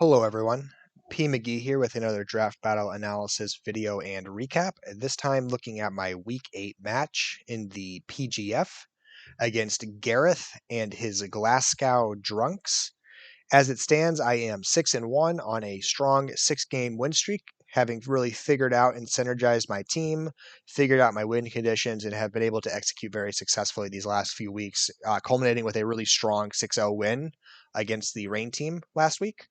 Hello everyone, P. McGee here with another draft battle analysis video and recap, this time looking at my Week 8 match in the PGF against Gareth and his Glasgow Drunks. As it stands, I am 6-1 on a strong 6-game win streak, having really figured out and synergized my team, figured out my win conditions, and have been able to execute very successfully these last few weeks, culminating with a really strong 6-0 win against the Rain team last week.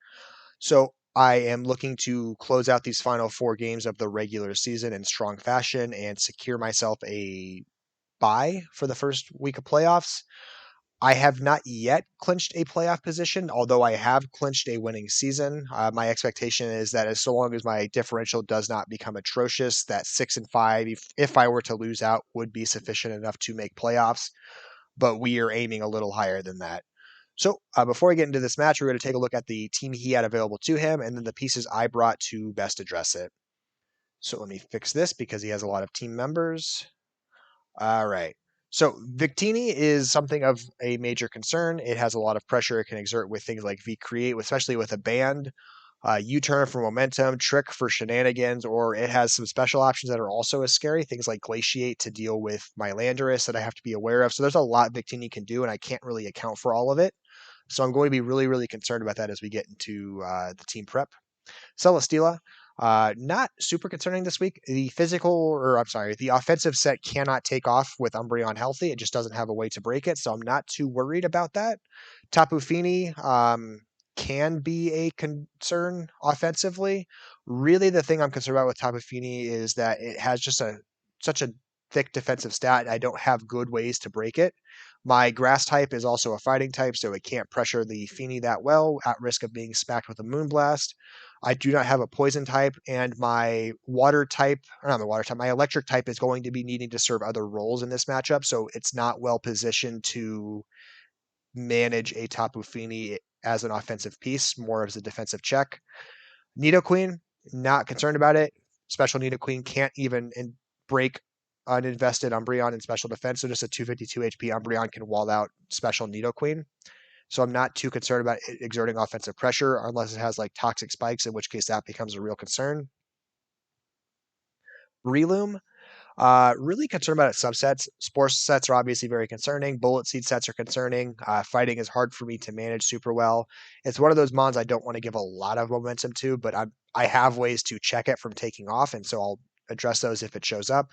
So I am looking to close out these final 4 games of the regular season in strong fashion and secure myself a bye for the first week of playoffs. I have not yet clinched a playoff position, although I have clinched a winning season. My expectation is that as so long as my differential does not become atrocious, that 6-5, if I were to lose out, would be sufficient enough to make playoffs. But we are aiming a little higher than that. So before we get into this match, we're going to take a look at the team he had available to him and then the pieces I brought to best address it. So let me fix this because he has a lot of team members. All right. So Victini is something of a major concern. It has a lot of pressure it can exert with things like V-Create, especially with a band, U-Turn for momentum, Trick for shenanigans, or it has some special options that are also as scary, things like Glaciate to deal with my Landorus that I have to be aware of. So there's a lot Victini can do, and I can't really account for all of it. So I'm going to be really, really concerned about that as we get into the team prep. Celesteela, not super concerning this week. The offensive set cannot take off with Umbreon healthy. It just doesn't have a way to break it, so I'm not too worried about that. Tapu Fini can be a concern offensively. Really, the thing I'm concerned about with Tapu Fini is that it has just such a thick defensive stat. I don't have good ways to break it. My grass type is also a fighting type, so it can't pressure the Fini that well, at risk of being smacked with a Moonblast. I do not have a poison type, and my water type, or not my water type, my electric type is going to be needing to serve other roles in this matchup, so it's not well positioned to manage a Tapu Fini as an offensive piece, more as a defensive check. Nidoqueen, not concerned about it. Special Nidoqueen can't even break uninvested Umbreon in special defense, so just a 252 HP Umbreon can wall out special Nidoqueen. So I'm not too concerned about it exerting offensive pressure unless it has like toxic spikes, in which case that becomes a real concern. Breloom, really concerned about its subsets. Spore sets are obviously very concerning. Bullet seed sets are concerning. Fighting is hard for me to manage super well. It's one of those mons I don't want to give a lot of momentum to, but I have ways to check it from taking off, and so I'll address those if it shows up.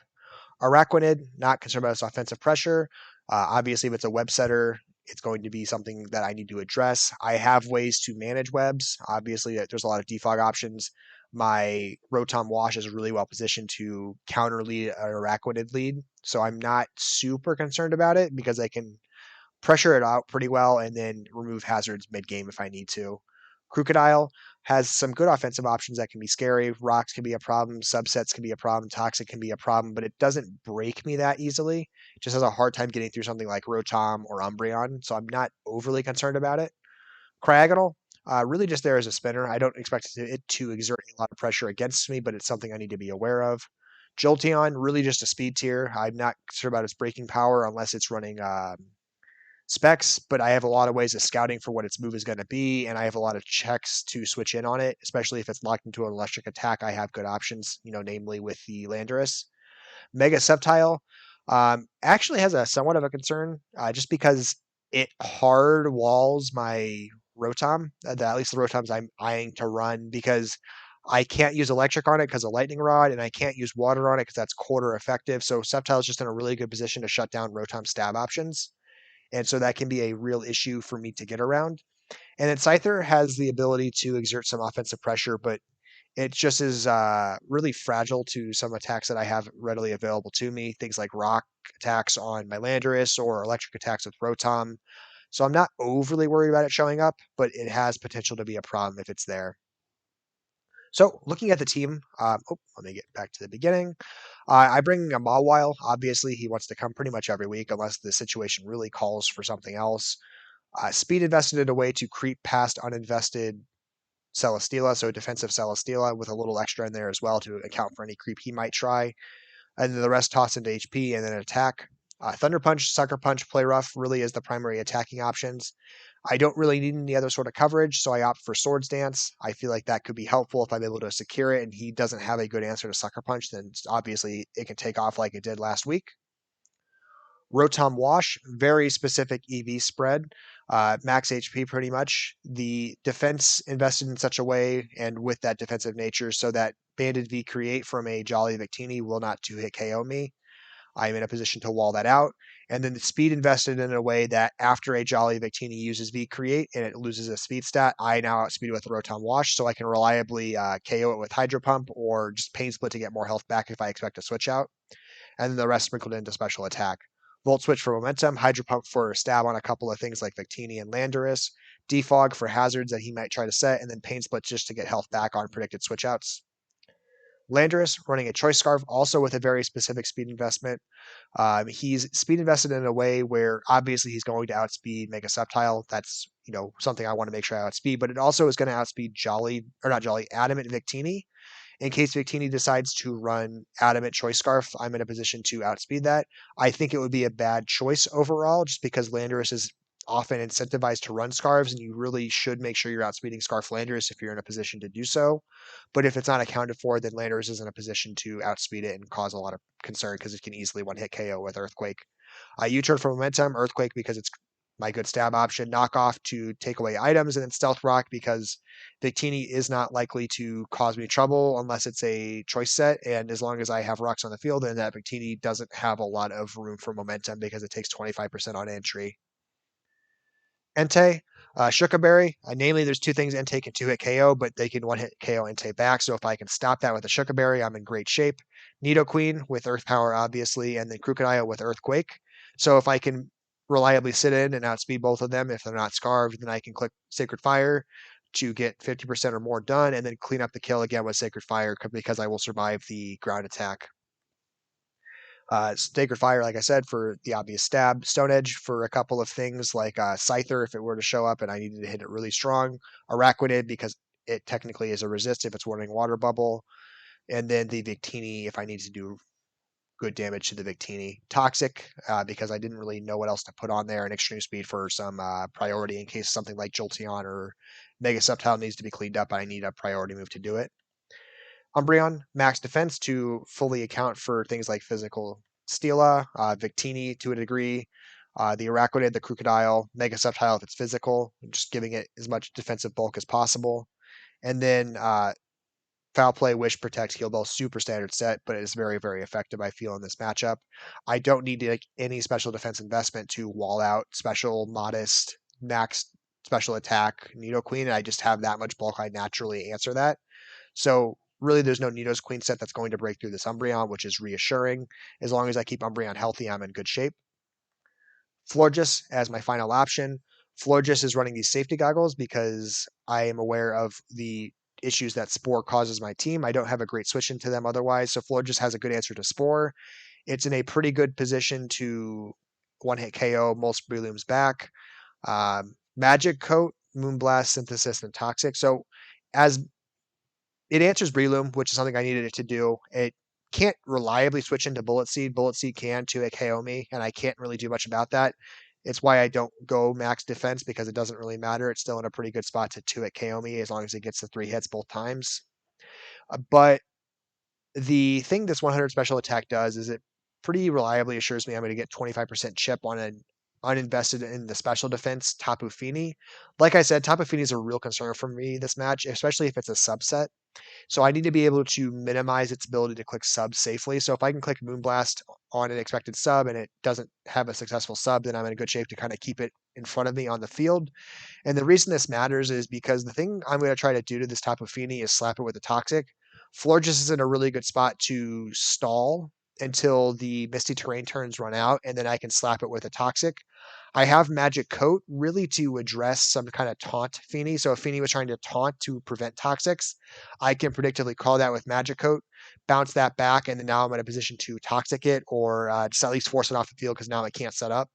Araquanid, not concerned about its offensive pressure. Obviously, if it's a web setter, it's going to be something that I need to address. I have ways to manage webs. Obviously, there's a lot of defog options. My Rotom Wash is really well positioned to counter lead an Araquanid lead, so I'm not super concerned about it because I can pressure it out pretty well and then remove hazards mid game if I need to. Crocodile has some good offensive options that can be scary. Rocks can be a problem, subsets can be a problem, Toxic can be a problem, but it doesn't break me that easily. It just has a hard time getting through something like Rotom or Umbreon, so I'm not overly concerned about it. Cryogonal, really just there as a spinner. I don't expect it to exert a lot of pressure against me, but it's something I need to be aware of. Jolteon, really just a speed tier. I'm not concerned about its breaking power unless it's running specs, but I have a lot of ways of scouting for what its move is going to be, and I have a lot of checks to switch in on it, especially if it's locked into an electric attack. I have good options, namely with the Landorus. Mega Sceptile actually has a somewhat of a concern, just because it hard walls my Rotom, at least the Rotoms I'm eyeing to run, because I can't use electric on it because of lightning rod, and I can't use water on it because that's quarter effective. So Sceptile is just in a really good position to shut down Rotom stab options. And so that can be a real issue for me to get around. And then Scyther has the ability to exert some offensive pressure, but it just is really fragile to some attacks that I have readily available to me. Things like rock attacks on my Landorus or electric attacks with Rotom. So I'm not overly worried about it showing up, but it has potential to be a problem if it's there. So looking at the team, let me get back to the beginning. I bring a Mawile. Obviously, he wants to come pretty much every week unless the situation really calls for something else. Speed invested in a way to creep past uninvested Celesteela, so defensive Celesteela with a little extra in there as well to account for any creep he might try. And then the rest toss into HP and then attack. Thunder Punch, Sucker Punch, Play Rough really is the primary attacking options. I don't really need any other sort of coverage, so I opt for Swords Dance. I feel like that could be helpful if I'm able to secure it and he doesn't have a good answer to Sucker Punch, then obviously it can take off like it did last week. Rotom Wash, very specific EV spread, max HP pretty much. The defense invested in such a way and with that defensive nature so that Banded V Create from a Jolly Victini will not 2-hit KO me. I'm in a position to wall that out. And then the speed invested in a way that after a Jolly Victini uses V Create and it loses a speed stat, I now outspeed it with Rotom Wash so I can reliably KO it with Hydro Pump or just Pain Split to get more health back if I expect a switch out. And then the rest sprinkled into special attack. Volt Switch for momentum, Hydro Pump for stab on a couple of things like Victini and Landorus, Defog for hazards that he might try to set, and then Pain Split just to get health back on predicted switch outs. Landorus running a Choice Scarf, also with a very specific speed investment. He's speed invested in a way where obviously he's going to outspeed Mega Sceptile. That's something I want to make sure I outspeed, but it also is going to outspeed Adamant Victini. In case Victini decides to run Adamant Choice Scarf, I'm in a position to outspeed that. I think it would be a bad choice overall, just because Landorus is often incentivized to run Scarves, and you really should make sure you're outspeeding Scarf Landorus if you're in a position to do so. But if it's not accounted for, then Landorus is in a position to outspeed it and cause a lot of concern because it can easily one-hit KO with Earthquake. U-turn for momentum, Earthquake because it's my good stab option, Knockoff to take away items, and then Stealth Rock because Victini is not likely to cause me trouble unless it's a choice set, and as long as I have rocks on the field, then that Victini doesn't have a lot of room for momentum because it takes 25% on entry. Entei, Shukaberry. Namely, there's two things Entei can 2-hit KO, but they can 1-hit KO Entei back. So if I can stop that with a Shukaberry, I'm in great shape. Nidoqueen with Earth Power, obviously, and then Crocodile with Earthquake. So if I can reliably sit in and outspeed both of them, if they're not scarved, then I can click Sacred Fire to get 50% or more done, and then clean up the kill again with Sacred Fire because I will survive the ground attack. Sacred Fire, like I said, for the obvious stab. Stone Edge for a couple of things like Scyther if it were to show up and I needed to hit it really strong. Araquanid because it technically is a resist if it's warning Water Bubble. And then the Victini if I need to do good damage to the Victini. Toxic because I didn't really know what else to put on there. And Extreme Speed for some priority in case something like Jolteon or Mega Sceptile needs to be cleaned up. I need a priority move to do it. Umbreon, max defense to fully account for things like physical Stela, Victini to a degree, the Araquanid, the Crocodile, Mega Sceptile if it's physical, just giving it as much defensive bulk as possible. And then Foul Play, Wish, Protect, Heal Bell, super standard set, but it is very, very effective, I feel, in this matchup. I don't need any special defense investment to wall out special, modest, max special attack Nidoqueen, and I just have that much bulk, I naturally answer that. So really, there's no Nido's Queen set that's going to break through this Umbreon, which is reassuring. As long as I keep Umbreon healthy, I'm in good shape. Florges as my final option. Florges is running these safety goggles because I am aware of the issues that Spore causes my team. I don't have a great switch into them otherwise, so Florges has a good answer to Spore. It's in a pretty good position to one-hit KO most Breloom's back. Magic Coat, Moonblast, Synthesis, and Toxic. So as it answers Breloom, which is something I needed it to do. It can't reliably switch into Bullet Seed. Bullet Seed can to a KO me, and I can't really do much about that. It's why I don't go max defense because it doesn't really matter. It's still in a pretty good spot to 2-hit KO me as long as it gets the 3 hits both times. But the thing this 100 special attack does is it pretty reliably assures me I'm going to get 25% chip on an uninvested in the special defense Tapu Fini. Like I said, Tapu Fini is a real concern for me this match, especially if it's a subset. So I need to be able to minimize its ability to click sub safely. So if I can click Moonblast on an expected sub and it doesn't have a successful sub, then I'm in a good shape to kind of keep it in front of me on the field. And the reason this matters is because the thing I'm going to try to do to this Tapu Fini is slap it with a Toxic. Florges is in a really good spot to stall until the Misty Terrain turns run out, and then I can slap it with a Toxic. I have Magic Coat really to address some kind of taunt Fini. So if Fini was trying to taunt to prevent Toxics, I can predictably call that with Magic Coat, bounce that back, and then now I'm in a position to Toxic it or just at least force it off the field because now it can't set up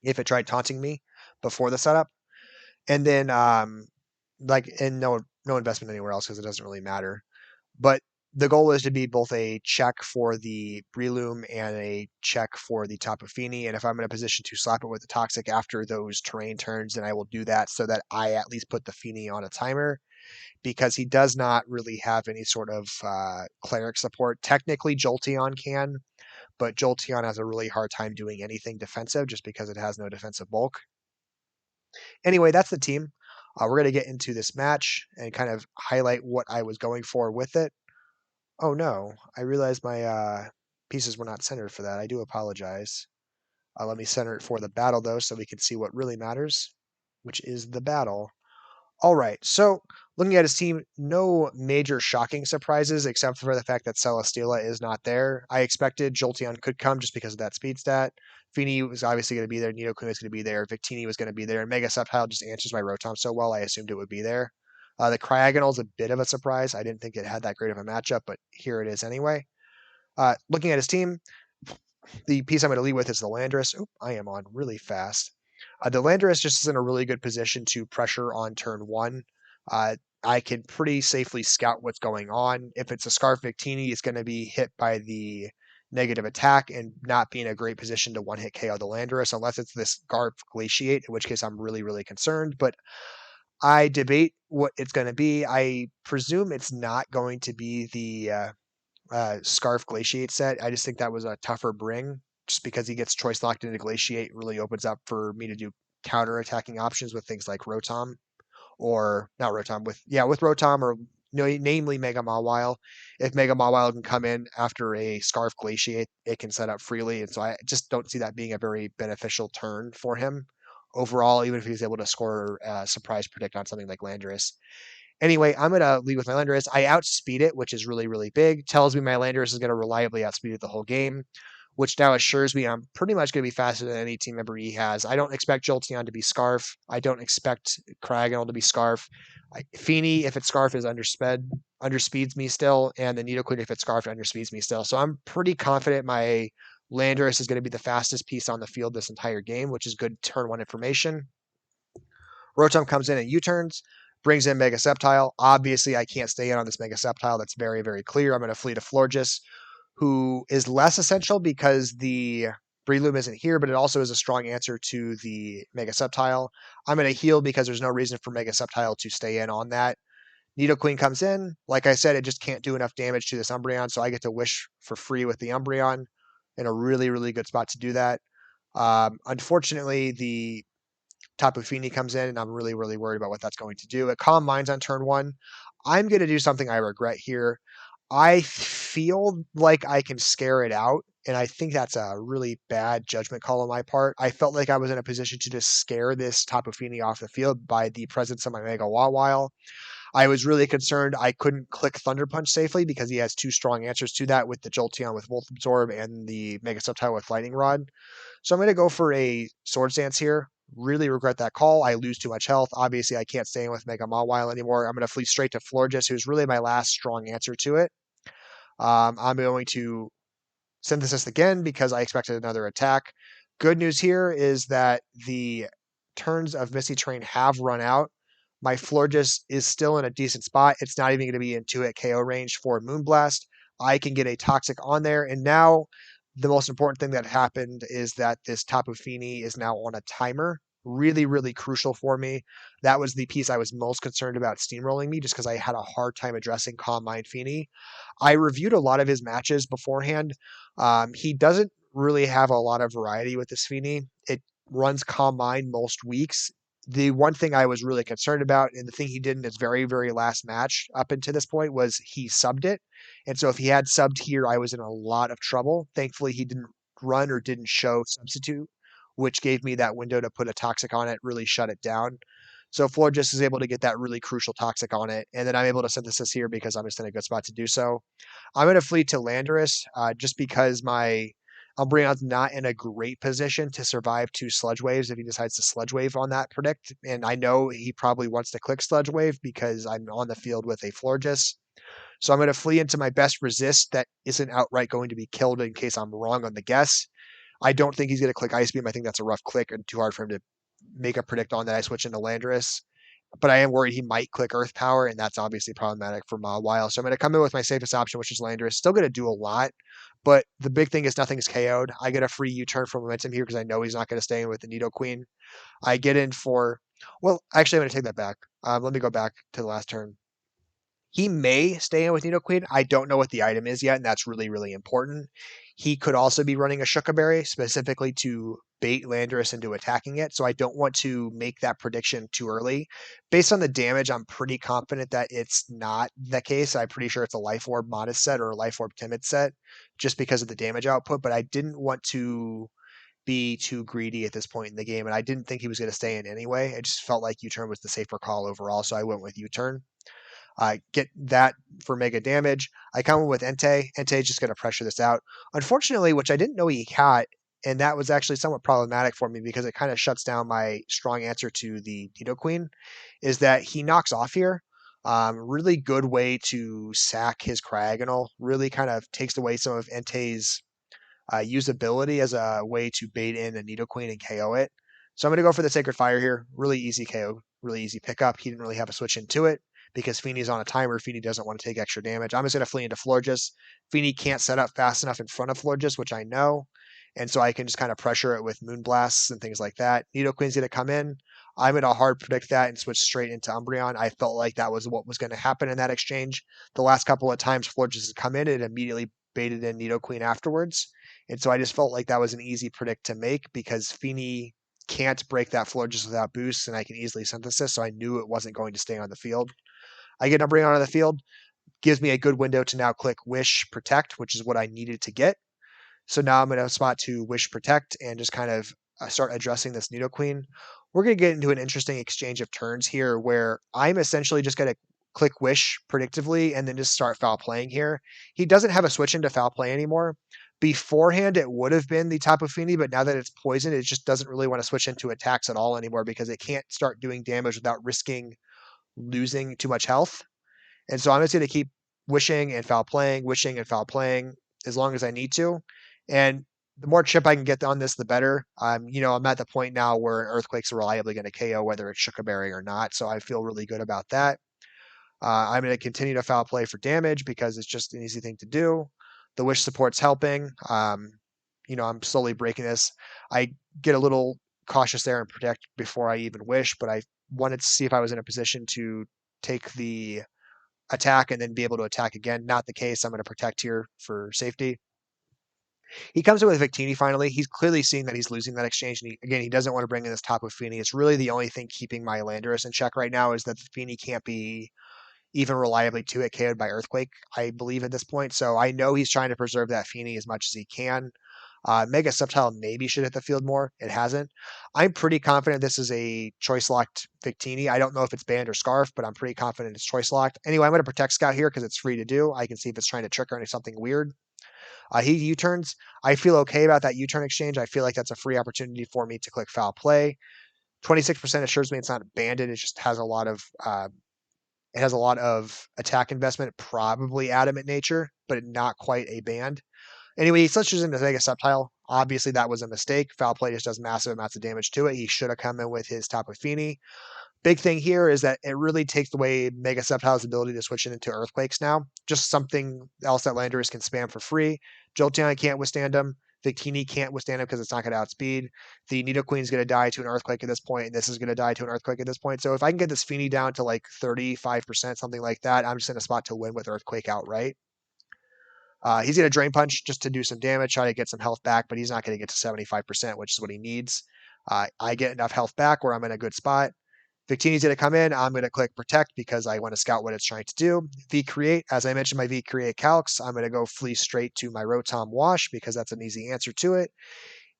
if it tried taunting me before the setup. And then and no investment anywhere else because it doesn't really matter. But the goal is to be both a check for the Breloom and a check for the Tapu Fini, and if I'm in a position to slap it with the Toxic after those terrain turns, then I will do that so that I at least put the Fini on a timer, because he does not really have any sort of cleric support. Technically, Jolteon can, but Jolteon has a really hard time doing anything defensive just because it has no defensive bulk. Anyway, that's the team. We're going to get into this match and kind of highlight what I was going for with it. Oh no, I realized my pieces were not centered for that. I do apologize. Let me center it for the battle though, so we can see what really matters, which is the battle. All right, so looking at his team, no major shocking surprises except for the fact that Celesteela is not there. I expected Jolteon could come just because of that speed stat. Fini was obviously going to be there. Nidoqueen was going to be there. Victini was going to be there. And Mega Sceptile just answers my Rotom so well, I assumed it would be there. The Cryogonal is a bit of a surprise. I didn't think it had that great of a matchup, but here it is anyway. Looking at his team, the piece I'm going to lead with is the Landorus. Oop, I am on really fast. The Landorus just is in a really good position to pressure on turn one. I can pretty safely scout what's going on. If it's a Scarf Victini, it's going to be hit by the negative attack and not be in a great position to one-hit KO the Landorus, unless it's this Scarf Glaciate, in which case I'm really, really concerned. But I debate what it's going to be. I presume it's not going to be the Scarf Glaciate set. I just think that was a tougher bring, just because he gets choice locked into Glaciate really opens up for me to do counter attacking options with things like Rotom, or not Rotom, with Rotom, or namely Mega Mawile. If Mega Mawile can come in after a Scarf Glaciate, it can set up freely, and so I just don't see that being a very beneficial turn for him overall, even if he's able to score surprise predict on something like Landorus. Anyway, I'm going to lead with my Landorus. I outspeed it, which is really, really big. Tells me my Landorus is going to reliably outspeed it the whole game, which now assures me I'm pretty much going to be faster than any team member he has. I don't expect Jolteon to be Scarf. I don't expect Cryogonal to be Scarf. Fini, if it's Scarf, is underspeeds me still, and the Nidoqueen, if it's Scarf, underspeeds me still. So I'm pretty confident my Landorus is going to be the fastest piece on the field this entire game, which is good turn one information. Rotom comes in and U-turns, brings in Mega Sceptile. Obviously, I can't stay in on this Mega Sceptile. That's very, very clear. I'm going to flee to Florges, who is less essential because the Breloom isn't here, but it also is a strong answer to the Mega Sceptile. I'm going to heal because there's no reason for Mega Sceptile to stay in on that. Nidoqueen comes in. Like I said, it just can't do enough damage to this Umbreon, so I get to wish for free with the Umbreon in a really, really good spot to do that. Unfortunately, the Tapu Fini comes in, and I'm really, really worried about what that's going to do. At Calm Minds on turn one, I'm going to do something I regret here. I feel like I can scare it out, and I think that's a really bad judgment call on my part. I felt like I was in a position to just scare this Tapu Fini off the field by the presence of my Mega Mawile. I was really concerned I couldn't click Thunder Punch safely because he has two strong answers to that with the Jolteon with Volt Absorb and the Mega Sceptile with Lightning Rod. So I'm going to go for a Swords Dance here. Really regret that call. I lose too much health. Obviously, I can't stay in with Mega Mawile anymore. I'm going to flee straight to Florges, who's really my last strong answer to it. I'm going to Synthesis again because I expected another attack. Good news here is that the turns of Misty Terrain have run out. My Florges is still in a decent spot. It's not even going to be in 2-hit KO range for Moonblast. I can get a Toxic on there, and now the most important thing that happened is that this Tapu Fini is now on a timer. Really, really crucial for me. That was the piece I was most concerned about steamrolling me, just because I had a hard time addressing Calm Mind Fini. I reviewed a lot of his matches beforehand. He doesn't really have a lot of variety with this Fini. It runs Calm Mind most weeks. The one thing I was really concerned about, and the thing he did in his very, very last match up until this point, was he subbed it. And so if he had subbed here, I was in a lot of trouble. Thankfully, he didn't run or didn't show substitute, which gave me that window to put a Toxic on it, really shut it down. So Florges is able to get that really crucial Toxic on it, and then I'm able to Synthesis here because I'm just in a good spot to do so. I'm going to flee to Landorus just because my Umbreon's not in a great position to survive two Sludge Waves if he decides to Sludge Wave on that predict. And I know he probably wants to click Sludge Wave because I'm on the field with a Florges. So I'm going to flee into my best resist that isn't outright going to be killed in case I'm wrong on the guess. I don't think he's going to click Ice Beam. I think that's a rough click and too hard for him to make a predict on that. I switch into Landorus. but I am worried he might click Earth Power, and that's obviously problematic for Mawile. So I'm going to come in with my safest option, which is Landorus. Still going to do a lot, but the big thing is nothing's KO'd. I get a free U-turn for momentum here because I know he's not going to stay in with the Nidoqueen. I get in for, well, actually, I'm going to take that back. Let me go back to the last turn. He may stay in with Nidoqueen. I don't know what the item is yet, and that's really, really important. He could also be running a Shuckaberry specifically to bait Landorus into attacking it, so I don't want to make that prediction too early. Based on the damage, I'm pretty confident that it's not the case. I'm pretty sure it's a Life Orb Modest set or a Life Orb Timid set, just because of the damage output, but I didn't want to be too greedy at this point in the game, and I didn't think he was going to stay in anyway. I just felt like U-turn was the safer call overall, so I went with U-turn. Get that for mega damage. I come in with Entei. Entei is just going to pressure this out. Unfortunately, which I didn't know he had, and that was actually somewhat problematic for me because it kind of shuts down my strong answer to the Nidoqueen, is that he knocks off here. Really good way to sack his Cryogonal. Really kind of takes away some of Entei's usability as a way to bait in a Nidoqueen and KO it. So I'm going to go for the Sacred Fire here. Really easy KO, really easy pickup. He didn't really have a switch into it because Feeney's on a timer. Feeney doesn't want to take extra damage. I'm just going to flee into Florges. Feeney can't set up fast enough in front of Florges, which I know. And so I can just kind of pressure it with Moonblasts and things like that. Nidoqueen's going to come in. I'm going to hard predict that and switch straight into Umbreon. I felt like that was what was going to happen in that exchange. The last couple of times Florges has come in, it immediately baited in Nidoqueen afterwards. And so I just felt like that was an easy predict to make because Feeney can't break that Florges without boosts, and I can easily synthesis, so I knew it wasn't going to stay on the field. I get Umbreon on the field, gives me a good window to now click Wish Protect, which is what I needed to get. So now I'm going to spot to Wish Protect and just kind of start addressing this Nidoqueen. We're going to get into an interesting exchange of turns here where I'm essentially just going to click Wish predictively and then just start foul playing here. He doesn't have a switch into foul play anymore. Beforehand, it would have been the Tapu Fini, but now that it's poisoned, it just doesn't really want to switch into attacks at all anymore because it can't start doing damage without risking losing too much health. And so I'm just going to keep wishing and foul playing as long as I need to. And the more chip I can get on this, the better. I'm at the point now where an Earthquake's reliably going to KO whether it's Shuckaberry or not. So I feel really good about that. I'm going to continue to foul play for damage because it's just an easy thing to do. The wish support's helping. I'm slowly breaking this. I get a little cautious there and protect before I even wish, but I wanted to see if I was in a position to take the attack and then be able to attack again. Not the case. I'm going to protect here for safety. He comes in with Victini finally. He's clearly seeing that he's losing that exchange. And he doesn't want to bring in this Tapu Fini. It's really the only thing keeping my Landorus in check right now is that the Fini can't be even reliably 2-hit KO'd by Earthquake, I believe, at this point. So I know he's trying to preserve that Fini as much as he can. Mega Subtile maybe should hit the field more. It hasn't. I'm pretty confident this is a choice locked Victini. I don't know if it's banned or Scarf, but I'm pretty confident it's choice locked. Anyway, I'm going to Protect Scout here because it's free to do. I can see if it's trying to trick or something weird. He U-turns. I feel okay about that U-turn exchange. I feel like that's a free opportunity for me to click Foul Play. 26% assures me it's not banded. It just has a lot of attack investment, probably adamant nature, but not quite a band. Anyway, he switches into Mega Subtile. Obviously, that was a mistake. Foul Play just does massive amounts of damage to it. He should have come in with his Tapu Fini. Big thing here is that it really takes away Mega Subtile's ability to switch it into Earthquakes now. Just something else that Landorus can spam for free. Jolteon can't withstand him. Victini can't withstand him because it's not going to outspeed. The Nidoqueen is going to die to an Earthquake at this point, and this is going to die to an Earthquake at this point. So if I can get this Fini down to like 35%, something like that, I'm just in a spot to win with Earthquake outright. He's going to Drain Punch just to do some damage, try to get some health back, but he's not going to get to 75%, which is what he needs. I get enough health back where I'm in a good spot. Victini's going to come in. I'm going to click Protect because I want to scout what it's trying to do. V-Create, as I mentioned, my V-Create calcs. I'm going to go flee straight to my Rotom Wash because that's an easy answer to it.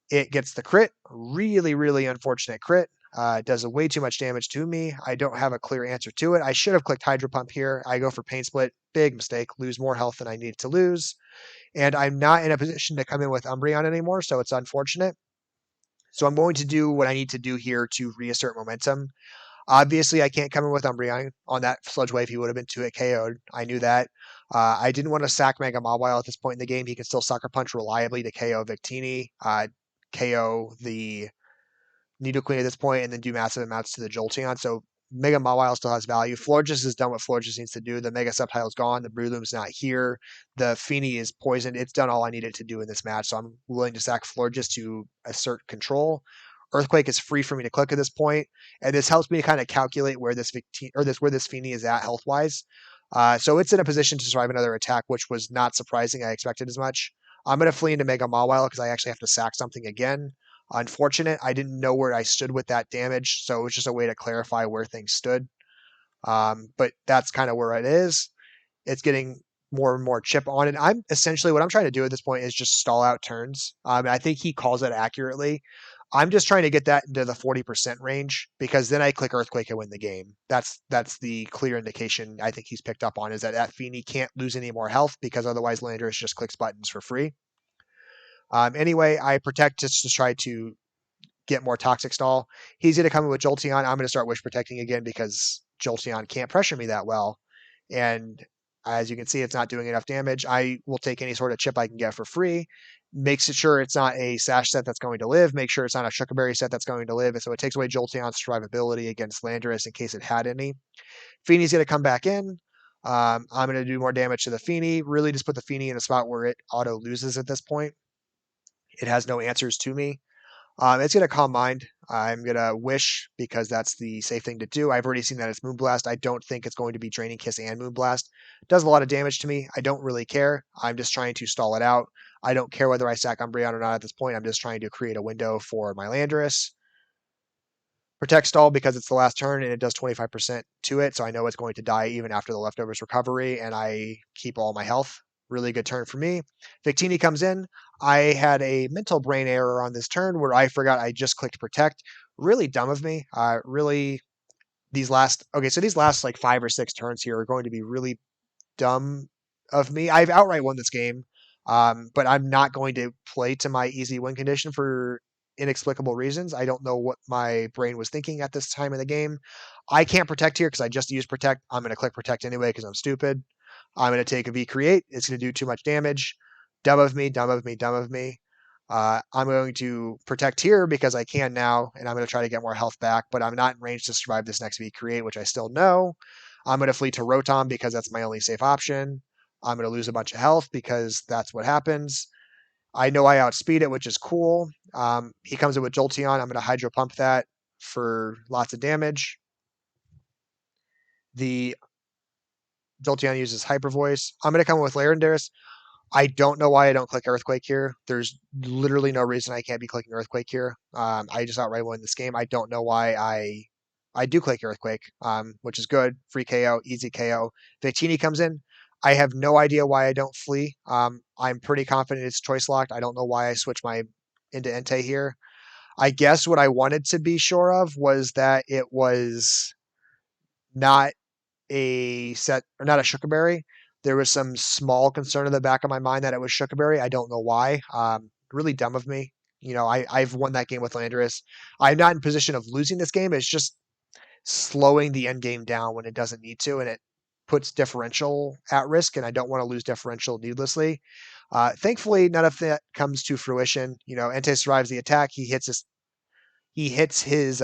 It gets the crit. Really, really unfortunate crit. It does way too much damage to me. I don't have a clear answer to it. I should have clicked Hydro Pump here. I go for Pain Split. Big mistake. Lose more health than I need to lose. And I'm not in a position to come in with Umbreon anymore, so it's unfortunate. So I'm going to do what I need to do here to reassert momentum. Obviously, I can't come in with Umbreon on that Sludge Wave. He would have been 2-hit KO'd. I knew that. I didn't want to sack Mega Mawile at this point in the game. He can still Sucker Punch reliably to KO Victini, KO the Nidoqueen at this point, and then do massive amounts to the Jolteon. So Mega Mawile still has value. Florges is done what Florges needs to do. The Mega Subtile's gone. The Breloom's not here. The Fini is poisoned. It's done all I needed to do in this match, so I'm willing to sack Florges to assert control. Earthquake is free for me to click at this point, and this helps me kind of calculate where this Fini is at health wise. So it's in a position to survive another attack, which was not surprising. I expected as much. I'm going to flee into Mega Mawile because I actually have to sack something again. Unfortunate, I didn't know where I stood with that damage, so it was just a way to clarify where things stood. But that's kind of where it is. It's getting more and more chip on it. I'm essentially what I'm trying to do at this point is just stall out turns. I think he calls it accurately. I'm just trying to get that into the 40% range because then I click Earthquake and win the game. That's the clear indication I think he's picked up on is that Fini can't lose any more health because otherwise Landorus just clicks buttons for free. Anyway, I protect just to try to get more Toxic Stall. He's going to come in with Jolteon. I'm going to start Wish Protecting again because Jolteon can't pressure me that well. And as you can see, it's not doing enough damage. I will take any sort of chip I can get for free. Makes it sure it's not a Sash set that's going to live. Make sure it's not a Shuckleberry set that's going to live. And so it takes away Jolteon's survivability against Landorus in case it had any. Fini's going to come back in. I'm going to do more damage to the Fini. Really just put the Fini in a spot where it auto loses at this point. It has no answers to me. It's going to Calm Mind. I'm going to Wish because that's the safe thing to do. I've already seen that it's Moonblast. I don't think it's going to be Draining Kiss and Moonblast. It does a lot of damage to me. I don't really care. I'm just trying to stall it out. I don't care whether I sack Umbreon or not at this point. I'm just trying to create a window for my Landorus. Protect Stall because it's the last turn and it does 25% to it, so I know it's going to die even after the Leftovers recovery, and I keep all my health. Really good turn for me. Victini comes in. I had a mental brain error on this turn where I forgot I just clicked Protect. Really dumb of me. These last like 5 or 6 turns here are going to be really dumb of me. I've outright won this game, but I'm not going to play to my easy win condition for inexplicable reasons. I don't know what my brain was thinking at this time in the game. I can't protect here because I just used protect. I'm going to click protect anyway because I'm stupid. I'm going to take a V create. It's going to do too much damage. Dumb of me, dumb of me, dumb of me. I'm going to protect here because I can now, and I'm going to try to get more health back, but I'm not in range to survive this next V create, which I still know. I'm going to flee to Rotom because that's my only safe option. I'm going to lose a bunch of health because that's what happens. I know I outspeed it, which is cool. He comes in with Jolteon. I'm going to Hydro Pump that for lots of damage. The Jolteon uses Hyper Voice. I'm going to come in with Larendurus. I don't know why I don't click Earthquake here. There's literally no reason I can't be clicking Earthquake here. I just outright won this game. I don't know why I do click Earthquake, which is good. Free KO, easy KO. Victini comes in. I have no idea why I don't flee. I'm pretty confident it's choice locked. I don't know why I switch my into Entei here. I guess what I wanted to be sure of was that it was not a set or not a Shuckleberry. There was some small concern in the back of my mind that it was Shuckleberry. I don't know why. Really dumb of me. I've won that game with Landorus. I'm not in position of losing this game. It's just slowing the end game down when it doesn't need to, and it puts differential at risk, and I don't want to lose differential needlessly. Thankfully, none of that comes to fruition. Entei survives the attack. He hits his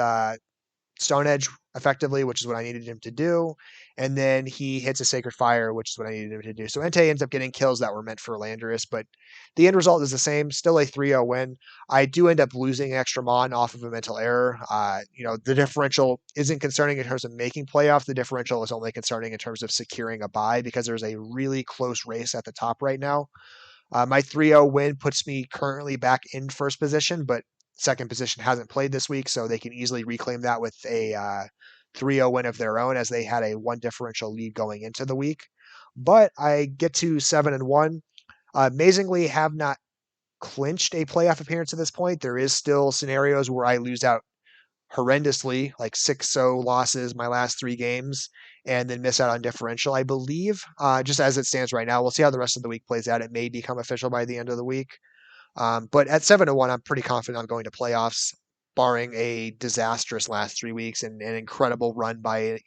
Stone Edge effectively, which is what I needed him to do. And then he hits a Sacred Fire, which is what I needed him to do. So Entei ends up getting kills that were meant for Landorus, but the end result is the same. Still a 3-0 win. I do end up losing extra mon off of a mental error. The differential isn't concerning in terms of making playoffs. The differential is only concerning in terms of securing a bye because there's a really close race at the top right now. My 3-0 win puts me currently back in first position, but second position hasn't played this week, so they can easily reclaim that with a 3-0 win of their own as they had a 1 differential lead going into the week. But I get to 7-1. Amazingly, have not clinched a playoff appearance at this point. There is still scenarios where I lose out horrendously, like 6-0 losses my last 3 games, and then miss out on differential, I believe. Just as it stands right now, we'll see how the rest of the week plays out. It may become official by the end of the week. But at 7-1, I'm pretty confident I'm going to playoffs, barring a disastrous last 3 weeks and an incredible run by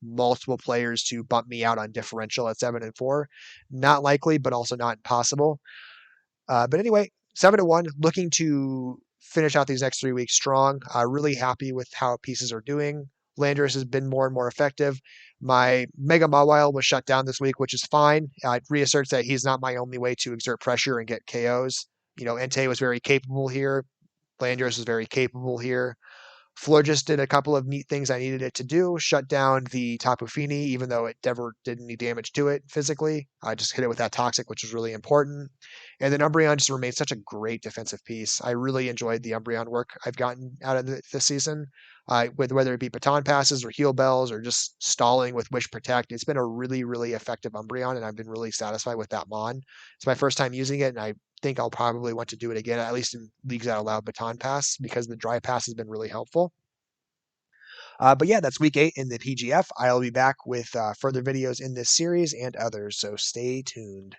multiple players to bump me out on differential at 7-4. Not likely, but also not impossible. But anyway, 7-1, looking to finish out these next 3 weeks strong. Really happy with how pieces are doing. Landorus has been more and more effective. My Mega Mawile was shut down this week, which is fine. It reasserts that he's not my only way to exert pressure and get KOs. Entei was very capable here. Landorus was very capable here. Florges did a couple of neat things I needed it to do. Shut down the Tapu Fini, even though it never did any damage to it physically. I just hit it with that Toxic, which was really important. And then Umbreon just remains such a great defensive piece. I really enjoyed the Umbreon work I've gotten out of this season, with whether it be baton passes or heal bells or just stalling with Wish Protect. It's been a really, really effective Umbreon, and I've been really satisfied with that Mon. It's my first time using it, and I think I'll probably want to do it again, at least in leagues that allow baton pass, because the dry pass has been really helpful. But yeah, that's week 8 in the PGF. I'll be back with further videos in this series and others, so stay tuned.